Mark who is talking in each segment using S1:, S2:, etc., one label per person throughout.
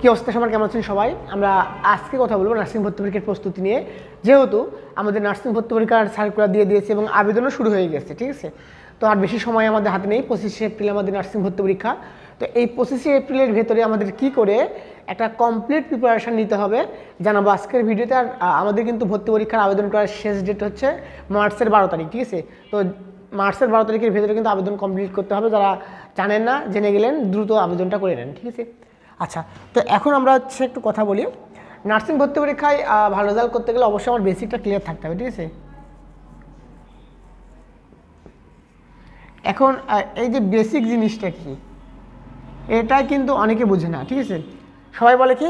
S1: কি অবস্থা সবার, কেমন আছেন সবাই? আমরা আজকে কথা বলবো নার্সিং ভর্তি পরীক্ষার প্রস্তুতি নিয়ে। যেহেতু আমাদের নার্সিং ভর্তি পরীক্ষার সার্কুলার দিয়ে দিয়েছে এবং আবেদনও শুরু হয়ে গেছে, ঠিক আছে? তো আর বেশি সময় আমাদের হাতে নেই। 25শে এপ্রিল আমাদের নার্সিং ভর্তি পরীক্ষা। তো এই 25শে এপ্রিলের ভেতরে আমাদের কি করে একটা কমপ্লিট প্রিপারেশান নিতে হবে জানাবো আজকের ভিডিওতে। আর আমাদের কিন্তু ভর্তি পরীক্ষার আবেদন করার শেষ ডেট হচ্ছে মার্চের 12 তারিখ, ঠিক আছে? তো মার্চের 12 তারিখের ভেতরে কিন্তু আবেদন কমপ্লিট করতে হবে। যারা জানেন না, জেনে গেলেন, দ্রুত আবেদনটা করে নেন, ঠিক আছে? আচ্ছা, তো এখন আমরা হচ্ছে একটু কথা বলি। নার্সিং ভর্তি পরীক্ষায় ভালো রেজাল্ট করতে গেলে অবশ্যই আমার বেসিকটা ক্লিয়ার থাকতে হবে, ঠিক আছে? এখন এই যে বেসিক জিনিসটা কি, এটাই কিন্তু অনেকে বোঝে না, ঠিক আছে? সবাই বলে কি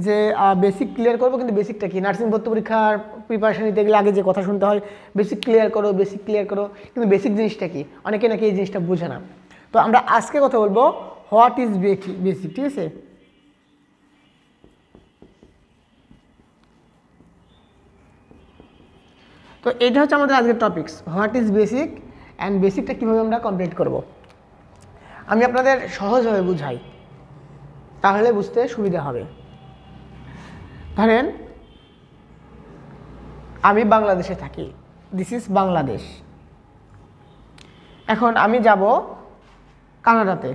S1: যে বেসিক ক্লিয়ার করবো, কিন্তু বেসিকটা কি? নার্সিং ভর্তি পরীক্ষার প্রিপারেশান নিতে গেলে আগে যে কথা শুনতে হয়, বেসিক ক্লিয়ার করো, বেসিক ক্লিয়ার করো, কিন্তু বেসিক জিনিসটা কি অনেকে নাকি এই জিনিসটা বোঝে না। তো আমরা আজকে কথা বলবো হোয়াট ইজ বেসিক, ঠিক আছে? তো এটা হচ্ছে আমাদের আজকের topics, what is basic and বেসিকটা কীভাবে আমরা কমপ্লিট করব। আমি আপনাদের সহজভাবে বুঝাই, তাহলে বুঝতে সুবিধা হবে। ধরেন আমি বাংলাদেশে থাকি, দিস ইজ বাংলাদেশ। এখন আমি যাব কানাডাতে।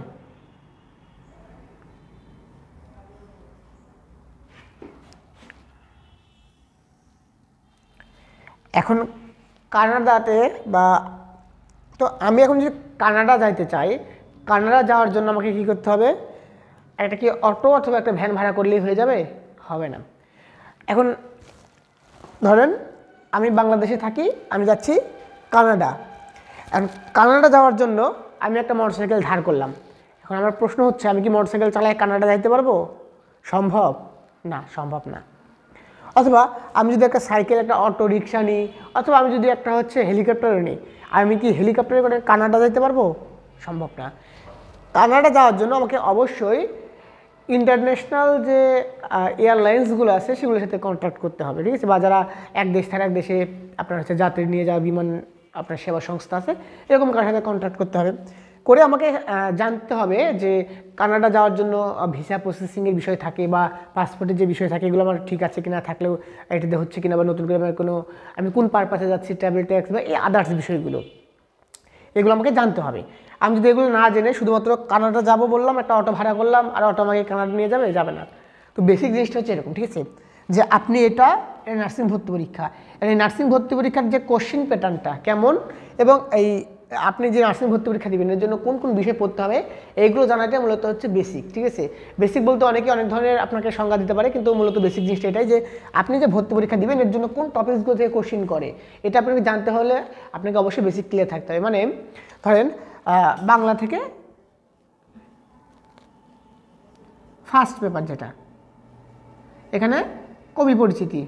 S1: এখন কানাডাতে তো আমি এখন যদি কানাডা যাইতে চাই, কানাডা যাওয়ার জন্য আমাকে কী করতে হবে? একটা কি অটো অথবা একটা ভ্যান ভাড়া করলেই হয়ে যাবে? হবে না। এখন ধরেন আমি বাংলাদেশে থাকি, আমি যাচ্ছি কানাডা। এখন কানাডা যাওয়ার জন্য আমি একটা মোটরসাইকেল ধার করলাম। এখন আমার প্রশ্ন হচ্ছে, আমি কি মোটরসাইকেল চালায় কানাডা যাইতে পারবো? সম্ভব না, সম্ভব না। অথবা আমি যদি একটা সাইকেল, একটা অটো রিক্সা নিই, অথবা আমি যদি একটা হচ্ছে হেলিকপ্টারও নিই, আমি কি হেলিকপ্টারে করে কানাডা যাইতে পারবো? সম্ভব না। কানাডা যাওয়ার জন্য আমাকে অবশ্যই ইন্টারন্যাশনাল যে এয়ারলাইন্সগুলো আছে সেগুলোর সাথে কন্ট্যাক্ট করতে হবে, ঠিক আছে? বা যারা এক দেশ থেকে এক দেশে আপনার হচ্ছে যাত্রী নিয়ে যাওয়া বিমান আপনার সেবা সংস্থা আছে, এরকম কারোর সাথে কন্ট্যাক্ট করতে হবে। করে আমাকে জানতে হবে যে কানাডা যাওয়ার জন্য ভিসা প্রসেসিংয়ের বিষয় থাকে বা পাসপোর্টের যে বিষয় থাকে, এগুলো আমার ঠিক আছে কিনা, থাকলেও এটাতে হচ্ছে কিনা, বা নতুন করে আমি কোন পারপাসে যাচ্ছি, ট্রাভেল ট্যাক্স বা এই আদার্স বিষয়গুলো, এগুলো আমাকে জানতে হবে। আমি যদি এগুলো না জেনে শুধুমাত্র কানাডা যাব বললাম, একটা অটো ভাড়া করলাম, আর অটো আমাকে কানাডা নিয়ে যাবে, যাবে না। তো বেসিক জিনিসটা হচ্ছে এরকম, ঠিক আছে? যে আপনি এটা নার্সিং ভর্তি পরীক্ষা, এই নার্সিং ভর্তি পরীক্ষার যে কোশ্চেন প্যাটার্নটা কেমন, এবং এই আপনি যে নার্সিং ভর্তি পরীক্ষা দেবেন এর জন্য কোন কোন বিষয় পড়তে হবে, এইগুলো জানাটা মূলত হচ্ছে বেসিক, ঠিক আছে? বেসিক বলতে অনেকে অনেক ধরনের আপনাকে সংজ্ঞা দিতে পারে, কিন্তু মূলত বেসিক জিনিসটা এটাই যে আপনি যে ভর্তি পরীক্ষা দিবেন এর জন্য কোন টপিকসগুলো থেকে কোশ্চেন করে, এটা আপনাকে জানতে হলে আপনাকে অবশ্যই বেসিক ক্লিয়ার থাকতে হবে। মানে ধরেন বাংলা থেকে ফার্স্ট পেপার যেটা, এখানে কবি পরিচিতি,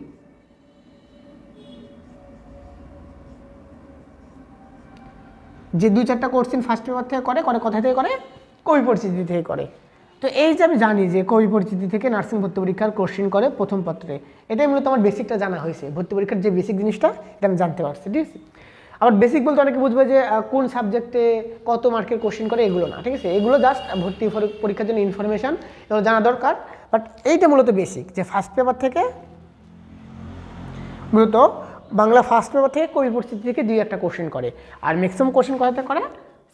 S1: যে 2-4টা কোশ্চেন ফার্স্ট পেপার থেকে করে কোথা থেকে করে? কবি পরিচিতি থেকে করে। তো এই যে আমি জানি যে কবি পরিচিতি থেকে নার্সিং ভর্তি পরীক্ষার কোশ্চেন করে প্রথম পত্রে, এটাই মূলত আমার বেসিকটা জানা হয়েছে। ভর্তি পরীক্ষার যে বেসিক জিনিসটা এটা আমি জানতে পারছি, ঠিক আছে? আবার বেসিক বলতে অনেকে বুঝবে যে কোন সাবজেক্টে কত মার্কের কোশ্চেন করে, এগুলো না, ঠিক আছে? এগুলো জাস্ট ভর্তি পরীক্ষার জন্য ইনফরমেশান, এগুলো জানা দরকার। বাট এইটা মূলত বেসিক, যে ফার্স্ট পেপার থেকে মূলত বাংলা ফার্স্ট পেপার থেকে কবি পরিচিতি থেকে 2-1টা কোশ্চেন করে, আর ম্যাক্সিমাম কোশ্চেন কোথা করে?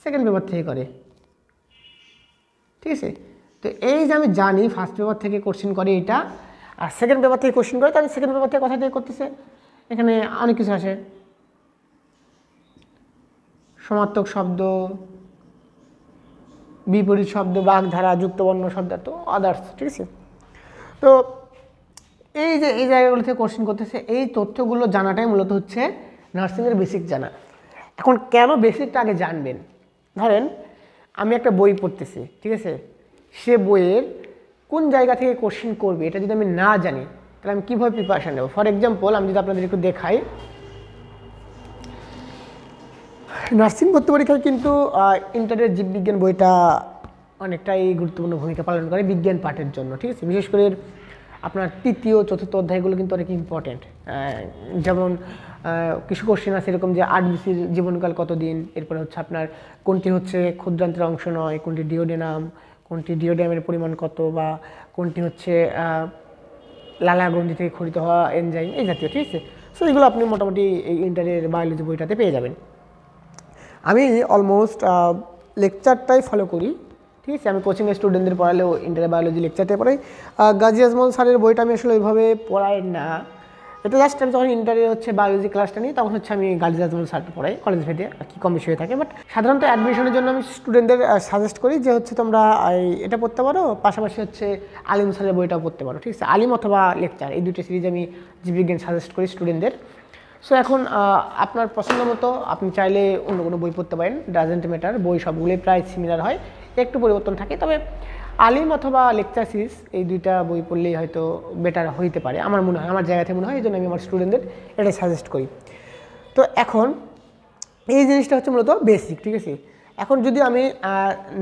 S1: সেকেন্ড পেপার থেকে করে, ঠিক আছে? তো এই যে আমি জানি ফার্স্ট পেপার থেকে কোশ্চেন করে এটা, আর সেকেন্ড পেপার থেকে কোশ্চেন করে, তাহলে সেকেন্ড পেপার থেকে কোথা থেকে করতেছে? এখানে অনেক কিছু আসে, সমার্থক শব্দ, বিপরীত শব্দ, বাগধারা, যুক্তবর্ণ শব্দ, তো আদার্স, ঠিক আছে? তো এই যে এই জায়গাগুলো থেকে কোশ্চেন করতেছে, এই তথ্যগুলো জানাটাই মূলত হচ্ছে নার্সিংয়ের বেসিক জানা। এখন কেন বেসিকটা আগে জানবেন? ধরেন আমি একটা বই পড়তেছি, ঠিক আছে? সে বইয়ের কোন জায়গা থেকে কোশ্চেন করবে এটা যদি আমি না জানি, তাহলে আমি কীভাবে প্রিপারেশান নেব? ফর এক্সাম্পল, আমি যদি আপনাদের একটু দেখাই, নার্সিং ভর্তি পরীক্ষায় কিন্তু ইন্টারের জীববিজ্ঞান বইটা অনেকটাই গুরুত্বপূর্ণ ভূমিকা পালন করে বিজ্ঞান পাঠের জন্য, ঠিক আছে? বিশেষ করে আপনার 3য় 4র্থ অধ্যায়গুলো কিন্তু অনেক ইম্পর্টেন্ট। যেমন কিছু কোশ্চেন আছে এরকম যে আরবিসির জীবনকাল কতদিন, এরপরে হচ্ছে আপনার কোনটি হচ্ছে ক্ষুদ্রান্তের অংশ নয়, কোনটি ডিওডেনাম, কোনটি ডিওডিয়ামের পরিমাণ কত, বা কোনটি হচ্ছে লালা গ্রন্থি থেকে খরিত হওয়া এনজাইম, এই জাতীয়, ঠিক আছে। সো এগুলো আপনি মোটামুটি এই ইন্টারের বায়োলজি বইটাতে পেয়ে যাবেন। আমি অলমোস্ট লেকচারটাই ফলো করি, ঠিক আছে। আমি কোচিংয়ের স্টুডেন্টদের পড়ালেও ইন্টার বায়োলজি লেকচারটাই পড়াই। গাজী আজমল স্যারের বইটা আমি আসলে ওইভাবে পড়াই না। এটা জাস্ট আমি যখন ইন্টারে হচ্ছে বায়োলজি ক্লাসটা নিই তখন হচ্ছে আমি গাজী আজমল স্যারকে পড়াই, কলেজ ভেদে আর কি কম বেশি হয়ে থাকে। বাট সাধারণত অ্যাডমিশনের জন্য আমি স্টুডেন্টদের সাজেস্ট করি যে হচ্ছে তোমরা এটা পড়তে পারো, পাশাপাশি হচ্ছে আলিম স্যারের বইটাও পড়তে পারো, ঠিক আছে। আলিম অথবা লেকচার, এই দুটো সিরিজ আমি জীববিজ্ঞান সাজেস্ট করি স্টুডেন্টদের। সো এখন আপনার পছন্দ মতো আপনি চাইলে অন্য কোনো বই পড়তে পারেন, ডাজেন্ট ম্যাটার, বই সবগুলোই প্রায় সিমিলার হয়, একটু পরিবর্তন থাকে। তবে আলিম অথবা লেকচার সিরিজ এই দুইটা বই পড়লেই হয়তো বেটার হইতে পারে আমার মনে হয়, আমার জায়গা থেকে মনে হয়, এই জন্য আমি আমার স্টুডেন্টদের এটা সাজেস্ট করি। তো এখন এই জিনিসটা হচ্ছে মূলত বেসিক, ঠিক আছে। এখন যদি আমি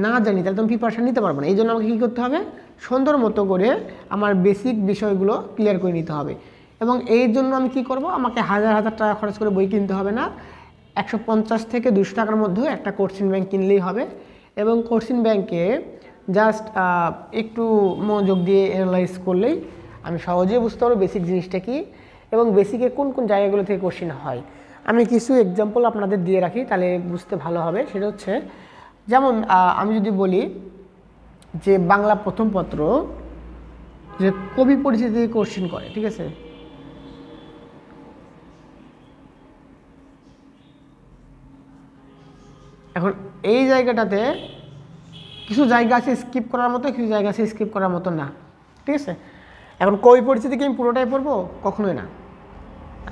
S1: না জানি তাহলে তো আমি প্রিপারেশান নিতে পারবো না। এই জন্য আমাকে কী করতে হবে, সুন্দর মতো করে আমার বেসিক বিষয়গুলো ক্লিয়ার করে নিতে হবে। এবং এই জন্য আমি কি করব, আমাকে হাজার হাজার টাকা খরচ করে বই কিনতে হবে না, 150 থেকে 200 টাকার মধ্যে একটা কোশ্চেন ব্যাংক কিনলেই হবে। এবং কোশ্চেন ব্যাংকে জাস্ট একটু মনোযোগ দিয়ে অ্যানালাইজ করলেই আমি সহজেই বুঝতে পারবো বেসিক জিনিসটা কী এবং বেসিকে কোন কোন জায়গাগুলো থেকে কোশ্চেন হয়। আমি কিছু এক্সাম্পল আপনাদের দিয়ে রাখি, তাহলে বুঝতে ভালো হবে। সেটা হচ্ছে যেমন আমি যদি বলি যে বাংলা প্রথম পত্র যে কবি পরিচিতি থেকে কোশ্চেন করে, ঠিক আছে। এখন এই জায়গাটাতে কিছু জায়গা আছে স্কিপ করার মতো, কিছু জায়গা আছে স্কিপ করার মতো না, ঠিক আছে। এখন কবি পরিচিতি কি আমি পুরোটাই পড়বো? কখনোই না।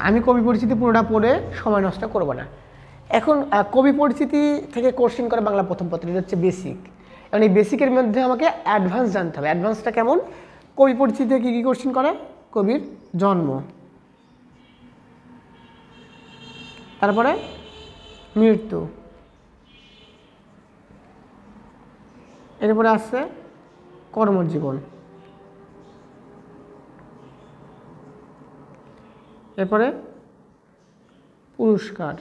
S1: আমি কবি পরিচিতি পুরোটা পড়ে সময় নষ্ট করবো না। এখন কবি পরিচিতি থেকে কোশ্চেন করে বাংলা প্রথম পত্র, এটা হচ্ছে বেসিক। এবং এই বেসিকের মধ্যে আমাকে অ্যাডভান্স জানতে হবে। অ্যাডভান্সটা কেমন? কবি পরিচিতিতে কী কী কোশ্চেন করে? কবির জন্ম, তারপরে মৃত্যু, এরপরে আসছে কর্মজীবন, এরপরে পুরস্কার,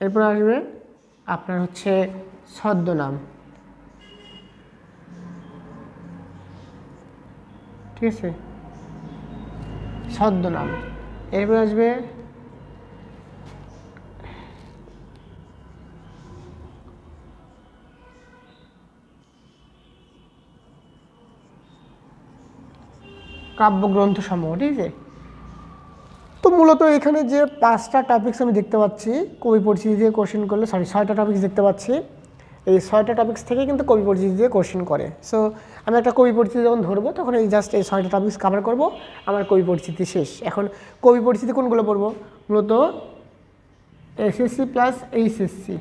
S1: এরপরে আসবে আপনার হচ্ছে ছদ্মনাম, ঠিক আছে, ছদ্মনাম। এরপরে আসবে কাব্যগ্রন্থ সমূহ, ঠিক আছে। তো মূলত এখানে যে 5টা টপিকস আমি দেখতে পাচ্ছি কবি পরিচিতি দিয়ে কোশ্চেন করলে, 6টা টপিকস দেখতে পাচ্ছি। এই 6টা টপিকস থেকে কিন্তু কবি পরিচিতি দিয়ে কোশ্চেন করে। সো আমি একটা কবি পরিচিতি যখন ধরবো তখন এই জাস্ট এই 6টা টপিকস কভার করবো, আমার কবি পরিচিতি শেষ। এখন কবি পরিচিতি কোনগুলো পড়বো? মূলত এসএসসি প্লাস এইচএসসি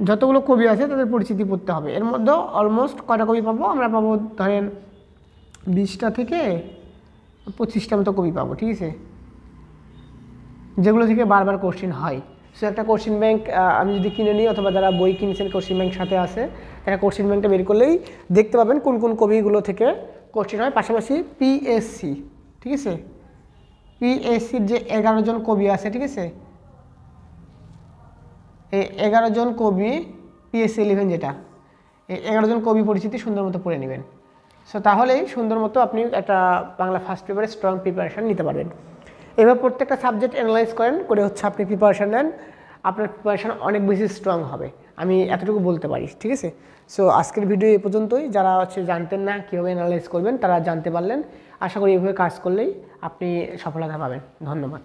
S1: যতগুলো কবি আছে তাদের পরিচিতি পড়তে হবে। এর মধ্যে অলমোস্ট কয়টা কবি পাবো? আমরা পাবো ধরেন 20টা থেকে 25টা মতো কবি পাবো, ঠিক আছে, যেগুলো থেকে বারবার কোশ্চেন হয়। সো একটা কোশ্চেন ব্যাংক আমি যদি কিনে নিই, অথবা যারা বই কিনেছেন কোশ্চেন ব্যাংক সাথে আছে, একটা কোশ্চেন ব্যাংকটা বের করলেই দেখতে পাবেন কোন কোন কবিগুলো থেকে কোশ্চেন হয়। পাশাপাশি পিএসসি, ঠিক আছে, পিএসসির যে 11 জন কবি আছে, ঠিক আছে, এই 11 জন কবি, পিএসসি 11 যেটা, এই 11 জন কবি পরিচিতি সুন্দর মতো পড়ে নেবেন। সো তাহলেই সুন্দর মতো আপনি একটা বাংলা ফার্স্ট পেপারে স্ট্রং প্রিপারেশান নিতে পারবেন। এবার প্রত্যেকটা সাবজেক্ট অ্যানালাইজ করেন, করে হচ্ছে আপনি প্রিপারেশান নেন, আপনার প্রিপারেশান অনেক বেশি স্ট্রং হবে, আমি এতটুকু বলতে পারি, ঠিক আছে। সো আজকের ভিডিও এ পর্যন্তই। যারা হচ্ছে জানতেন না কীভাবে অ্যানালাইজ করবেন তারা জানতে পারলেন। আশা করি এইভাবে কাজ করলেই আপনি সফলতা পাবেন। ধন্যবাদ।